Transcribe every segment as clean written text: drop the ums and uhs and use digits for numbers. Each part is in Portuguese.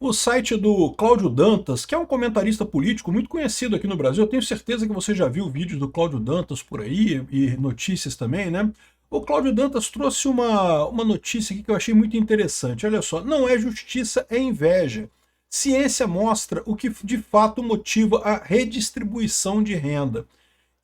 o site do Cláudio Dantas, que é um comentarista político muito conhecido aqui no Brasil. Eu tenho certeza que você já viu vídeos do Cláudio Dantas por aí e notícias também, né? O Cláudio Dantas trouxe uma notícia aqui que eu achei muito interessante. Olha só, não é justiça, é inveja. Ciência mostra o que de fato motiva a redistribuição de renda.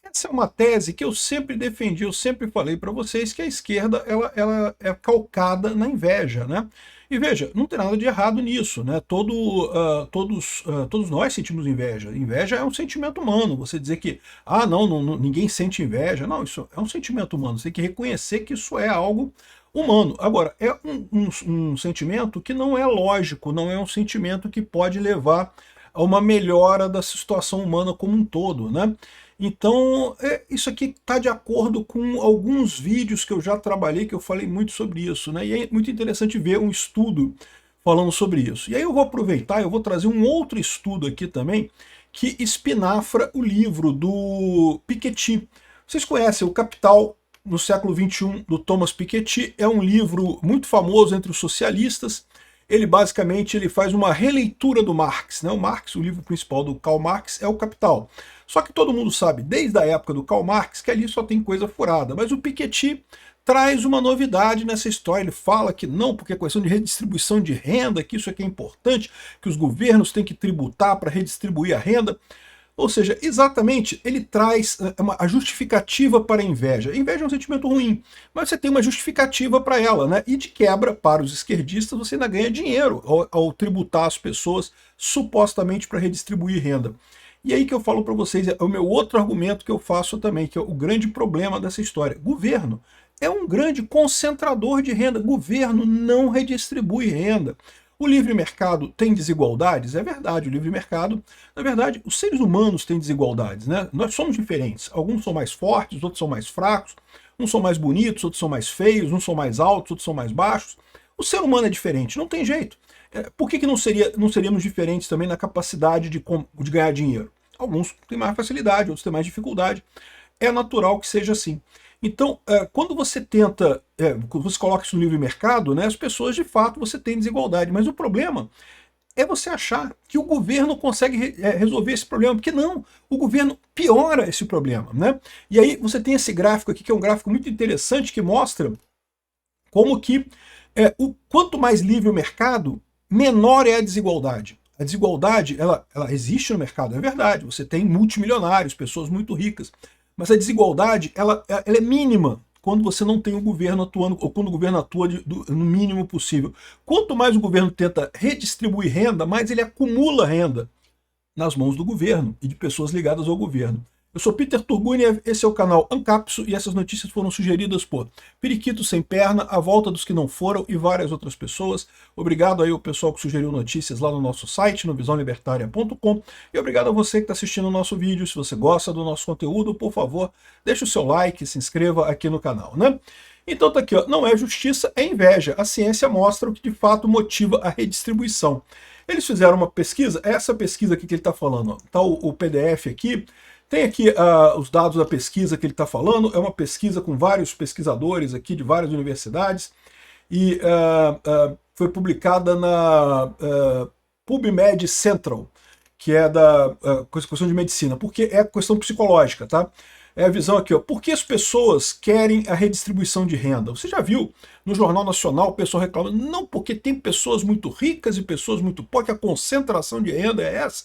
Essa é uma tese que eu sempre defendi, eu sempre falei para vocês que a esquerda ela é calcada na inveja, né? E veja, não tem nada de errado nisso, né? Todos nós sentimos inveja. Inveja é um sentimento humano. Você dizer que, ninguém sente inveja. Não, isso é um sentimento humano. Você tem que reconhecer que isso é algo humano. Agora, é um sentimento que não é lógico, não é um sentimento que pode levar a uma melhora da situação humana como um todo, né? Então, isso aqui está de acordo com alguns vídeos que eu já trabalhei, que eu falei muito sobre isso, né? E é muito interessante ver um estudo falando sobre isso. E aí eu vou aproveitar, eu vou trazer um outro estudo aqui também, que espinafra o livro do Piketty. Vocês conhecem o Capital no século XXI, do Thomas Piketty. É um livro muito famoso entre os socialistas. Ele basicamente faz uma releitura do Marx, né? O Marx, o livro principal do Karl Marx, é o Capital. Só que todo mundo sabe, desde a época do Karl Marx, que ali só tem coisa furada. Mas o Piketty traz uma novidade nessa história. Ele fala que não, porque é questão de redistribuição de renda, que isso aqui é importante, que os governos têm que tributar para redistribuir a renda. Ou seja, exatamente, ele traz a justificativa para a inveja. A inveja é um sentimento ruim, mas você tem uma justificativa para ela, né? E de quebra, para os esquerdistas, você ainda ganha dinheiro ao tributar as pessoas supostamente para redistribuir renda. E aí que eu falo para vocês, é o meu outro argumento que eu faço também, que é o grande problema dessa história. Governo é um grande concentrador de renda. Governo não redistribui renda. O livre mercado tem desigualdades? É verdade, o livre mercado, na verdade, os seres humanos têm desigualdades, né? Nós somos diferentes. Alguns são mais fortes, outros são mais fracos, uns são mais bonitos, outros são mais feios, uns são mais altos, outros são mais baixos. O ser humano é diferente, não tem jeito. Por que não seríamos diferentes também na capacidade de ganhar dinheiro? Alguns têm mais facilidade, outros têm mais dificuldade. É natural que seja assim. Então, quando você quando você coloca isso no livre mercado, né, as pessoas, de fato, você tem desigualdade. Mas o problema é você achar que o governo consegue resolver esse problema, porque não, o governo piora esse problema, né? E aí você tem esse gráfico aqui, que é um gráfico muito interessante, que mostra como que quanto mais livre o mercado, menor é a desigualdade. A desigualdade, ela existe no mercado, é verdade. Você tem multimilionários, pessoas muito ricas. Mas a desigualdade, ela é mínima quando você não tem o governo atuando, ou quando o governo atua no mínimo possível. Quanto mais o governo tenta redistribuir renda, mais ele acumula renda nas mãos do governo e de pessoas ligadas ao governo. Eu sou Peter Turguniev, esse é o canal Ancapso e essas notícias foram sugeridas por Periquito Sem Perna, A Volta dos Que Não Foram e várias outras pessoas. Obrigado aí ao pessoal que sugeriu notícias lá no nosso site, no visãolibertaria.com, e obrigado a você que está assistindo o nosso vídeo. Se você gosta do nosso conteúdo, por favor, deixe o seu like, se inscreva aqui no canal, né? Então tá aqui, ó, não é justiça, é inveja. A ciência mostra o que de fato motiva a redistribuição. Eles fizeram uma pesquisa, essa pesquisa aqui que ele está falando, ó, tá o PDF aqui. Tem aqui os dados da pesquisa que ele está falando, é uma pesquisa com vários pesquisadores aqui de várias universidades, e foi publicada na PubMed Central, que é da questão de medicina, porque é questão psicológica, tá? É a visão aqui, ó. Por que as pessoas querem a redistribuição de renda? Você já viu no Jornal Nacional o pessoal reclamando? Não, porque tem pessoas muito ricas e pessoas muito pobres, que a concentração de renda é essa,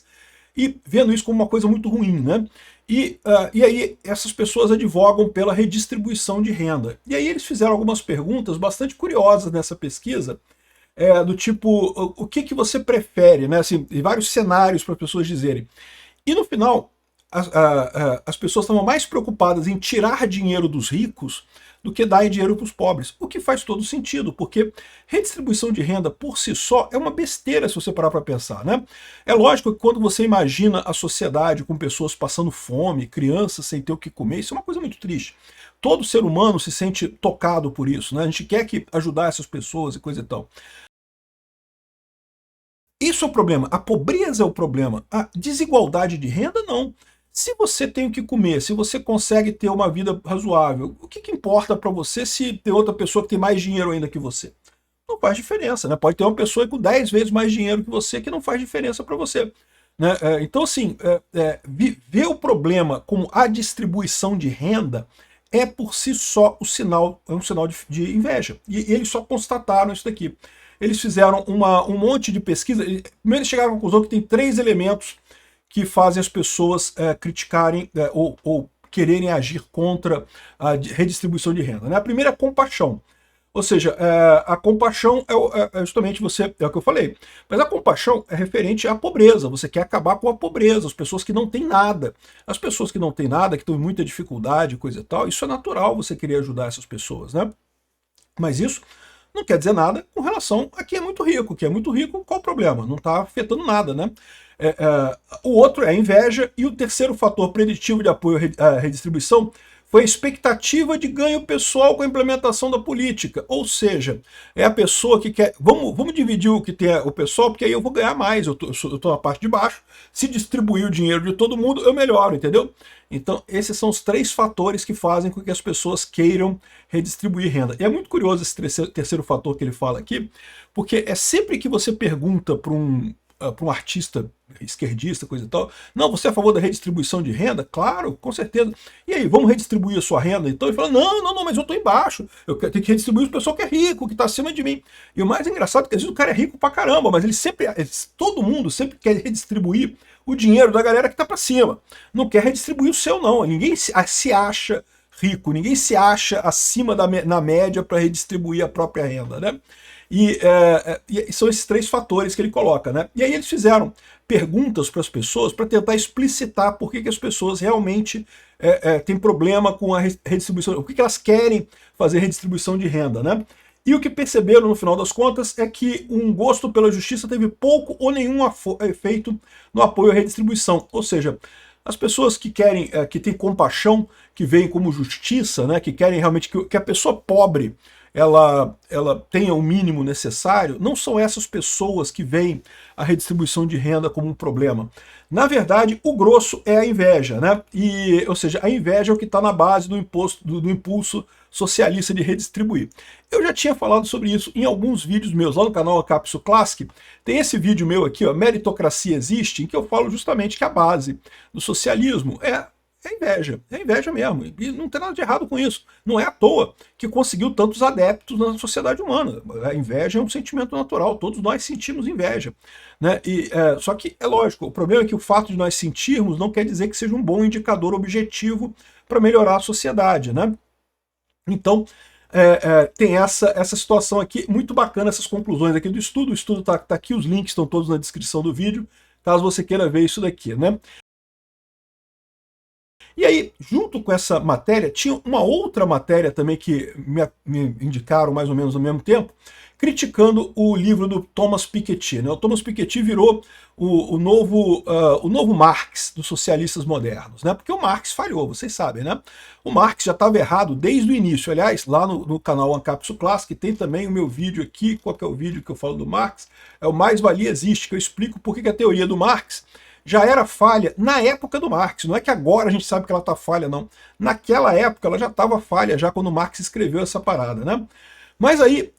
e vendo isso como uma coisa muito ruim, né? E aí essas pessoas advogam pela redistribuição de renda. E aí eles fizeram algumas perguntas bastante curiosas nessa pesquisa, do tipo, o que você prefere, né? Assim, vários cenários para as pessoas dizerem. E no final, as pessoas estavam mais preocupadas em tirar dinheiro dos ricos do que dar dinheiro para os pobres, o que faz todo sentido, porque redistribuição de renda por si só é uma besteira se você parar para pensar, né? É lógico que quando você imagina a sociedade com pessoas passando fome, crianças sem ter o que comer, isso é uma coisa muito triste. Todo ser humano se sente tocado por isso, né? A gente quer ajudar essas pessoas e coisa e tal. Isso é o problema, a pobreza é o problema, a desigualdade de renda não. Se você tem o que comer, se você consegue ter uma vida razoável, o que importa para você se tem outra pessoa que tem mais dinheiro ainda que você? não faz diferença, né? Pode ter uma pessoa com 10 vezes mais dinheiro que você que não faz diferença para você. Né? Então, assim, ver o problema como a distribuição de renda é por si só um sinal de inveja. E eles só constataram isso daqui. Eles fizeram um monte de pesquisa. Primeiro eles chegaram à conclusão que tem 3 elementos que fazem as pessoas criticarem ou quererem agir contra a redistribuição de renda. Né? A primeira é a compaixão. Ou seja, a compaixão é justamente é o que eu falei. Mas a compaixão é referente à pobreza. Você quer acabar com a pobreza, as pessoas que não têm nada. As pessoas que não têm nada, que estão em muita dificuldade, coisa e tal, isso é natural você querer ajudar essas pessoas, né? Mas isso não quer dizer nada com relação a quem é muito rico. Quem é muito rico, qual o problema? Não está afetando nada, né? O outro é a inveja, e o terceiro fator preditivo de apoio à redistribuição foi a expectativa de ganho pessoal com a implementação da política. Ou seja, é a pessoa que quer... Vamos dividir o que tem o pessoal, porque aí eu vou ganhar mais, eu tô na parte de baixo. Se distribuir o dinheiro de todo mundo, eu melhoro, entendeu? Então, esses são os 3 fatores que fazem com que as pessoas queiram redistribuir renda. E é muito curioso esse terceiro fator que ele fala aqui, porque é sempre que você pergunta para um artista esquerdista, coisa e tal, não, você é a favor da redistribuição de renda? Claro, com certeza. E aí, vamos redistribuir a sua renda? Então ele fala, não, mas eu estou embaixo, eu tenho que redistribuir o pessoal que é rico, que está acima de mim. E o mais engraçado é que às vezes o cara é rico pra caramba, mas todo mundo sempre quer redistribuir o dinheiro da galera que está para cima. Não quer redistribuir o seu, não. Ninguém se acha rico, ninguém se acha acima na média para redistribuir a própria renda, né? E são esses 3 fatores que ele coloca, né? E aí eles fizeram perguntas para as pessoas para tentar explicitar por que as pessoas realmente têm problema com a redistribuição, por que elas querem fazer redistribuição de renda, né? E o que perceberam no final das contas é que um gosto pela justiça teve pouco ou nenhum efeito no apoio à redistribuição. Ou seja, as pessoas que querem, que têm compaixão, que veem como justiça, né, que querem realmente que a pessoa pobre ela tenha o mínimo necessário, não são essas pessoas que veem a redistribuição de renda como um problema. Na verdade, o grosso é a inveja, né? Ou seja, a inveja é o que está na base do impulso socialista de redistribuir. Eu já tinha falado sobre isso em alguns vídeos meus, lá no canal Ancapsu Classic. Tem esse vídeo meu aqui, ó, Meritocracia Existe, em que eu falo justamente que a base do socialismo é inveja mesmo, e não tem nada de errado com isso. Não é à toa que conseguiu tantos adeptos na sociedade humana. A inveja é um sentimento natural, todos nós sentimos inveja, né? Só que é lógico, o problema é que o fato de nós sentirmos não quer dizer que seja um bom indicador objetivo para melhorar a sociedade, né? Então, tem essa situação aqui, muito bacana, essas conclusões aqui do estudo. O estudo está aqui, os links estão todos na descrição do vídeo, caso você queira ver isso daqui, né? E aí, junto com essa matéria, tinha uma outra matéria também que me indicaram mais ou menos ao mesmo tempo, criticando o livro do Thomas Piketty, né? O Thomas Piketty virou o novo Marx dos socialistas modernos, né? Porque o Marx falhou, vocês sabem, né? O Marx já estava errado desde o início. Aliás, lá no canal Ancapsu Classic tem também o meu vídeo aqui. Qual que é o vídeo que eu falo do Marx? É o Mais Valia Existe, que eu explico por que a teoria do Marx já era falha na época do Marx. Não é que agora a gente sabe que ela está falha, não. Naquela época ela já estava falha, já quando Marx escreveu essa parada, né? Mas aí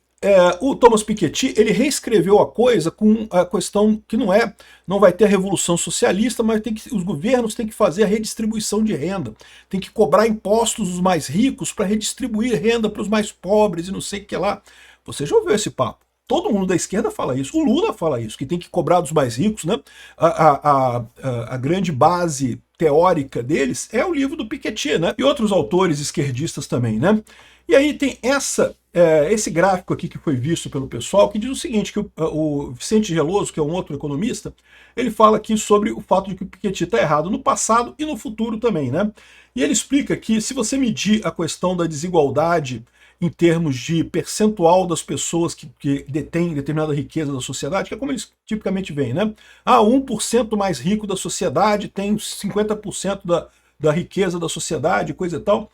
o Thomas Piketty, ele reescreveu a coisa com a questão que não vai ter a revolução socialista, mas os governos têm que fazer a redistribuição de renda, tem que cobrar impostos dos mais ricos para redistribuir renda para os mais pobres e não sei o que lá. Você já ouviu esse papo? Todo mundo da esquerda fala isso, o Lula fala isso, que tem que cobrar dos mais ricos, né? A grande base teórica deles é o livro do Piketty, né? E outros autores esquerdistas também, né? E aí tem esse gráfico aqui que foi visto pelo pessoal, que diz o seguinte, que o Vicente Geloso, que é um outro economista, ele fala aqui sobre o fato de que o Piketty está errado no passado e no futuro também, né? E ele explica que se você medir a questão da desigualdade em termos de percentual das pessoas que detêm determinada riqueza da sociedade, que é como eles tipicamente veem, né? 1% mais rico da sociedade tem 50% da riqueza da sociedade, coisa e tal.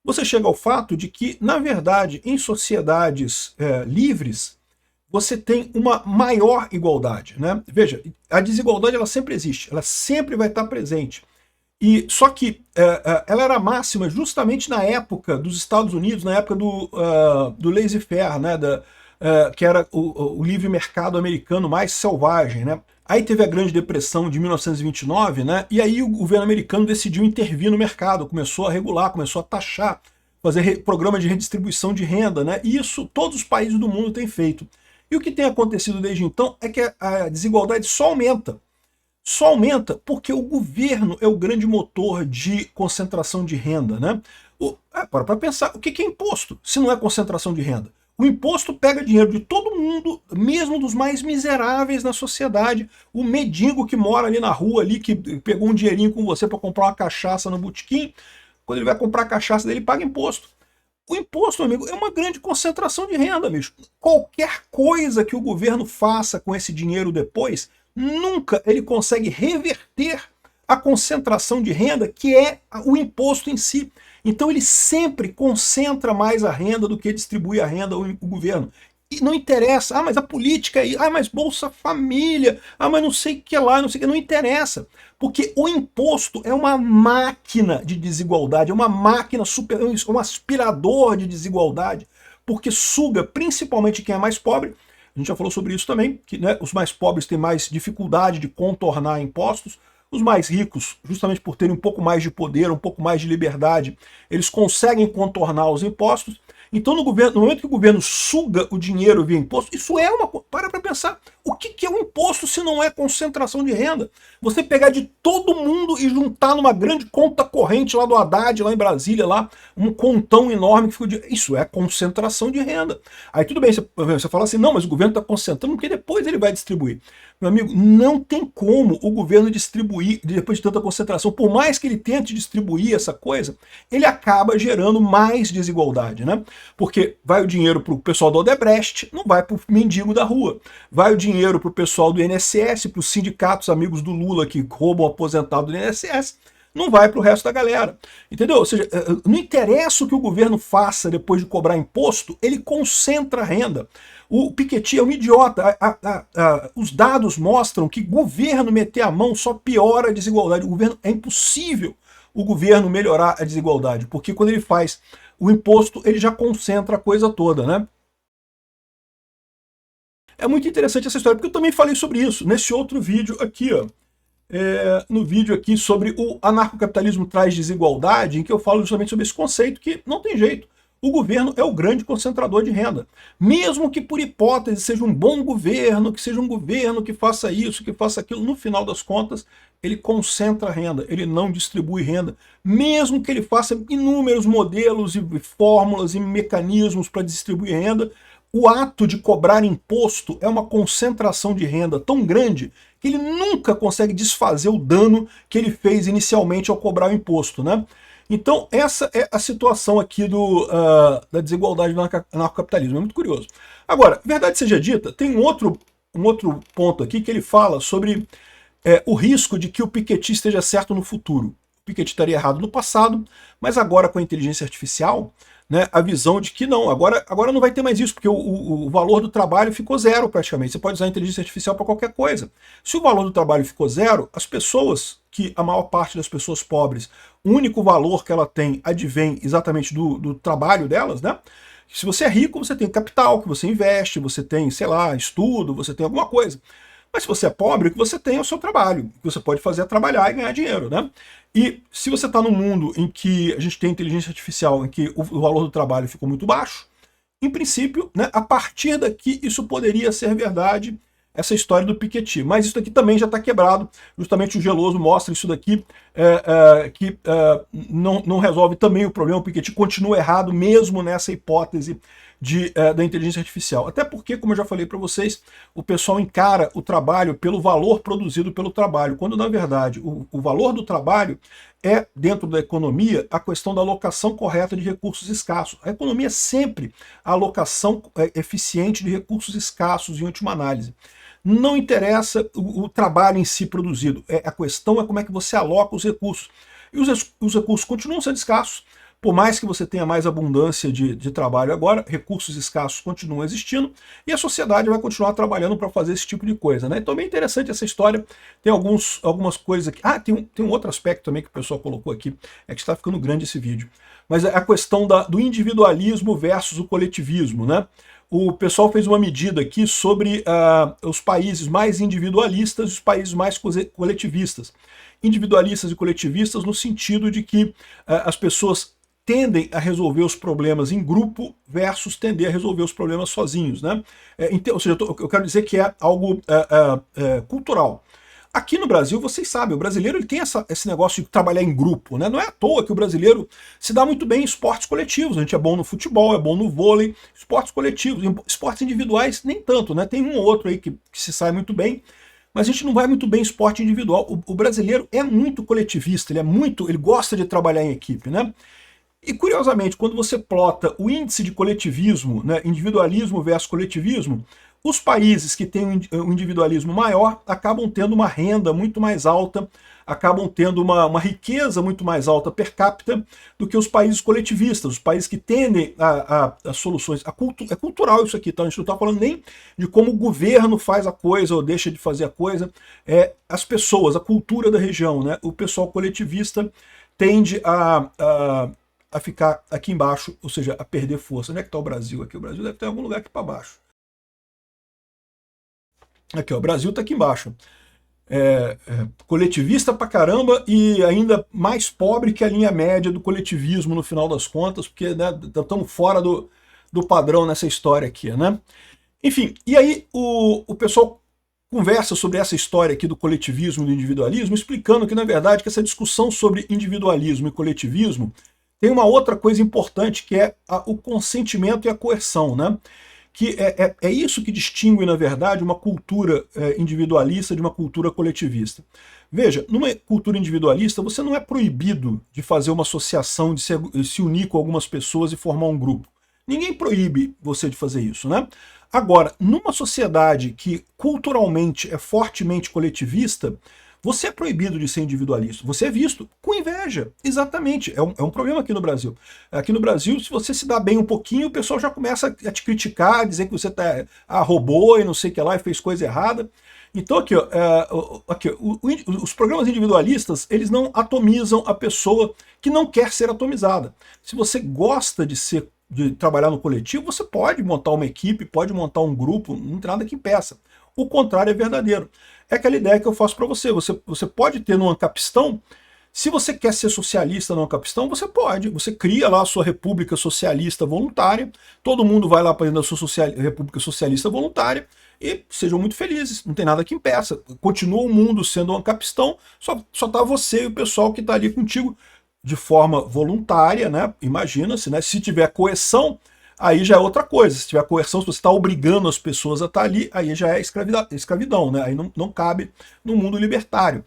Você chega ao fato de que, na verdade, em sociedades livres, você tem uma maior igualdade, né? Veja, a desigualdade ela sempre existe, ela sempre vai estar presente. Só que ela era máxima justamente na época dos Estados Unidos, na época do laissez-faire, né, que era o livre mercado americano mais selvagem, né? Aí teve a Grande Depressão de 1929, né? E aí o governo americano decidiu intervir no mercado, começou a regular, começou a taxar, fazer programa de redistribuição de renda, né? E isso todos os países do mundo têm feito. E o que tem acontecido desde então é que a desigualdade só aumenta. Só aumenta porque o governo é o grande motor de concentração de renda, né? Para pensar, o que é imposto se não é concentração de renda? O imposto pega dinheiro de todo mundo, mesmo dos mais miseráveis na sociedade. O mendigo que mora ali na rua, ali, que pegou um dinheirinho com você para comprar uma cachaça no botequim, quando ele vai comprar a cachaça dele, paga imposto. O imposto, amigo, é uma grande concentração de renda, amigo. Qualquer coisa que o governo faça com esse dinheiro depois, nunca ele consegue reverter a concentração de renda, que é o imposto em si. Então ele sempre concentra mais a renda do que distribui a renda o governo. E não interessa, mas a política aí, mas Bolsa Família, mas não sei o que lá, não sei o que, não interessa. Porque o imposto é uma máquina de desigualdade, é uma máquina super, um aspirador de desigualdade, porque suga principalmente quem é mais pobre. A gente já falou sobre isso também, que, né, os mais pobres têm mais dificuldade de contornar impostos. Os mais ricos, justamente por terem um pouco mais de poder, um pouco mais de liberdade, eles conseguem contornar os impostos. Então, no momento que o governo suga o dinheiro via imposto, isso é uma... Para pensar, o que é um imposto se não é concentração de renda? Você pegar de todo mundo e juntar numa grande conta corrente lá do Haddad, lá em Brasília, lá, um contão enorme que fica de... Isso é concentração de renda. Aí tudo bem, você fala assim, não, mas o governo está concentrando porque depois ele vai distribuir. Meu amigo, não tem como o governo distribuir, depois de tanta concentração, por mais que ele tente distribuir essa coisa, ele acaba gerando mais desigualdade, né? Porque vai o dinheiro para o pessoal do Odebrecht, não vai para o mendigo da rua. Vai o dinheiro para o pessoal do INSS, para os sindicatos amigos do Lula que roubam o aposentado do INSS, não vai para o resto da galera. Entendeu? Ou seja, não interessa o que o governo faça depois de cobrar imposto, ele concentra a renda. O Piketty é um idiota. Os dados mostram que governo meter a mão só piora a desigualdade. O governo, é impossível o governo melhorar a desigualdade, porque quando ele faz o imposto, ele já concentra a coisa toda, né? É muito interessante essa história, porque eu também falei sobre isso nesse outro vídeo aqui, ó. No vídeo aqui sobre o anarcocapitalismo traz desigualdade, em que eu falo justamente sobre esse conceito que não tem jeito. O governo é o grande concentrador de renda. Mesmo que por hipótese seja um bom governo, que seja um governo que faça isso, que faça aquilo, no final das contas, ele concentra a renda, ele não distribui renda. Mesmo que ele faça inúmeros modelos e fórmulas e mecanismos para distribuir renda, o ato de cobrar imposto é uma concentração de renda tão grande que ele nunca consegue desfazer o dano que ele fez inicialmente ao cobrar o imposto, né? Então essa é a situação aqui da desigualdade do anarcocapitalismo, é muito curioso. Agora, verdade seja dita, tem um outro ponto aqui que ele fala sobre o risco de que o Piketty esteja certo no futuro. O Piketty estaria errado no passado, mas agora com a inteligência artificial, né, a visão de que não, agora não vai ter mais isso, porque o valor do trabalho ficou zero praticamente. Você pode usar a inteligência artificial para qualquer coisa. Se o valor do trabalho ficou zero, as pessoas, que a maior parte das pessoas pobres, o único valor que ela tem advém exatamente do trabalho delas, né? Se você é rico, você tem capital que você investe, você tem, sei lá, estudo, você tem alguma coisa. Mas se você é pobre, o que você tem é o seu trabalho. O que você pode fazer é trabalhar e ganhar dinheiro, né? E se você está num mundo em que a gente tem inteligência artificial, em que o valor do trabalho ficou muito baixo, em princípio, né, a partir daqui isso poderia ser verdade, essa história do Piketty. Mas isso daqui também já está quebrado. Justamente o Geloso mostra isso daqui, que não resolve também o problema. O Piketty continua errado mesmo nessa hipótese da inteligência artificial. Até porque, como eu já falei para vocês, o pessoal encara o trabalho pelo valor produzido pelo trabalho, quando na verdade o valor do trabalho é, dentro da economia, a questão da alocação correta de recursos escassos. A economia é sempre a alocação eficiente de recursos escassos, em última análise. Não interessa o trabalho em si produzido, a questão é como é que você aloca os recursos. E os recursos continuam sendo escassos. Por mais que você tenha mais abundância de trabalho agora, recursos escassos continuam existindo e a sociedade vai continuar trabalhando para fazer esse tipo de coisa, né? Então é bem interessante essa história. Tem algumas coisas aqui. Tem um outro aspecto também que o pessoal colocou aqui, é que está ficando grande esse vídeo. Mas é a questão do individualismo versus o coletivismo, né? o pessoal fez uma medida aqui sobre os países mais individualistas e os países mais coletivistas. Individualistas e coletivistas no sentido de que as pessoas tendem a resolver os problemas em grupo versus tender a resolver os problemas sozinhos, né? Ou seja, eu quero dizer que é algo cultural. Aqui no Brasil, vocês sabem, o brasileiro ele tem esse negócio de trabalhar em grupo, né? Não é à toa que o brasileiro se dá muito bem em esportes coletivos. A gente é bom no futebol, é bom no vôlei, esportes coletivos. Em esportes individuais, nem tanto, né? Tem um ou outro aí que se sai muito bem, mas a gente não vai muito bem em esporte individual. O brasileiro é muito coletivista, ele gosta de trabalhar em equipe, né? E curiosamente, quando você plota o índice de coletivismo, né, individualismo versus coletivismo, os países que têm um individualismo maior acabam tendo uma renda muito mais alta, acabam tendo uma riqueza muito mais alta per capita do que os países coletivistas, os países que tendem a soluções. É cultural isso aqui, tá? A gente não está falando nem de como o governo faz a coisa ou deixa de fazer a coisa, é as pessoas, a cultura da região, né? O pessoal coletivista tende a ficar aqui embaixo, ou seja, a perder força. Onde é que está o Brasil aqui? O Brasil deve estar em algum lugar aqui para baixo. Aqui, ó, o Brasil está aqui embaixo. Coletivista pra caramba e ainda mais pobre que a linha média do coletivismo no final das contas, porque estamos fora do padrão nessa história aqui, né? Enfim, e aí o pessoal conversa sobre essa história aqui do coletivismo e do individualismo, explicando que, na verdade, que essa discussão sobre individualismo e coletivismo tem uma outra coisa importante, que é o consentimento e a coerção, né? Que é isso que distingue, na verdade, uma cultura individualista de uma cultura coletivista. Veja, numa cultura individualista, você não é proibido de fazer uma associação, de se unir com algumas pessoas e formar um grupo. Ninguém proíbe você de fazer isso, né? Agora, numa sociedade que culturalmente é fortemente coletivista, você é proibido de ser individualista. Você é visto com inveja. Exatamente. É um problema aqui no Brasil. Aqui no Brasil, se você se dá bem um pouquinho, o pessoal já começa a te criticar, a dizer que você roubou e não sei o que lá, e fez coisa errada. Então aqui, os programas individualistas, eles não atomizam a pessoa que não quer ser atomizada. Se você gosta de trabalhar no coletivo, você pode montar uma equipe, pode montar um grupo, não tem nada que impeça. O contrário é verdadeiro. É aquela ideia que eu faço para você. Você pode ter no Ancapistão, se você quer ser socialista no Ancapistão, você pode. Você cria lá a sua República Socialista Voluntária, todo mundo vai lá para dentro da sua República Socialista Voluntária e sejam muito felizes, não tem nada que impeça. Continua o mundo sendo um Ancapistão, só tá você e o pessoal que está ali contigo de forma voluntária, né? Imagina-se, né? Se tiver coerção, aí já é outra coisa. Se tiver coerção, se você está obrigando as pessoas a estar ali, aí já é escravidão, né? Aí não cabe no mundo libertário.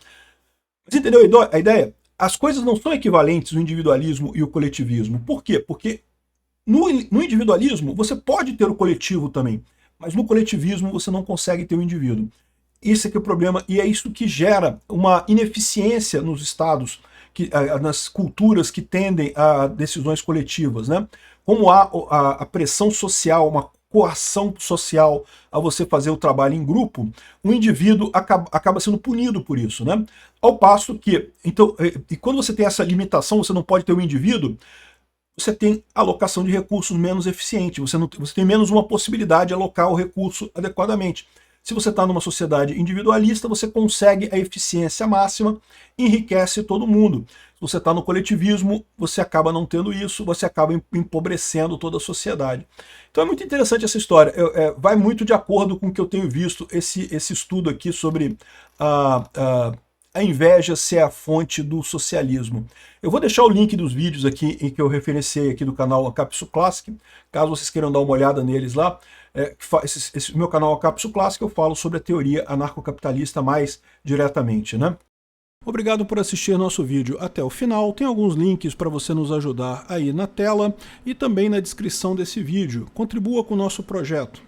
Mas entendeu a ideia? As coisas não são equivalentes, o individualismo e o coletivismo. Por quê? Porque no individualismo você pode ter o coletivo também, mas no coletivismo você não consegue ter o indivíduo. Esse é que é o problema, e é isso que gera uma ineficiência nos estados, nas culturas que tendem a decisões coletivas, né? Como há a pressão social, uma coação social a você fazer o trabalho em grupo, o indivíduo acaba sendo punido por isso, né? Ao passo que, então, e quando você tem essa limitação, você não pode ter o indivíduo, você tem alocação de recursos menos eficiente, você tem menos uma possibilidade de alocar o recurso adequadamente. Se você está numa sociedade individualista, você consegue a eficiência máxima, enriquece todo mundo. Se você está no coletivismo, você acaba não tendo isso, você acaba empobrecendo toda a sociedade. Então é muito interessante essa história, vai muito de acordo com o que eu tenho visto, esse estudo aqui sobre a inveja ser a fonte do socialismo. Eu vou deixar o link dos vídeos aqui em que eu referenciei aqui do canal Ancapsu Classic, caso vocês queiram dar uma olhada neles lá. Esse meu canal Ancapsu Classic, eu falo sobre a teoria anarcocapitalista mais diretamente, né? Obrigado por assistir nosso vídeo até o final. Tem alguns links para você nos ajudar aí na tela e também na descrição desse vídeo. Contribua com o nosso projeto.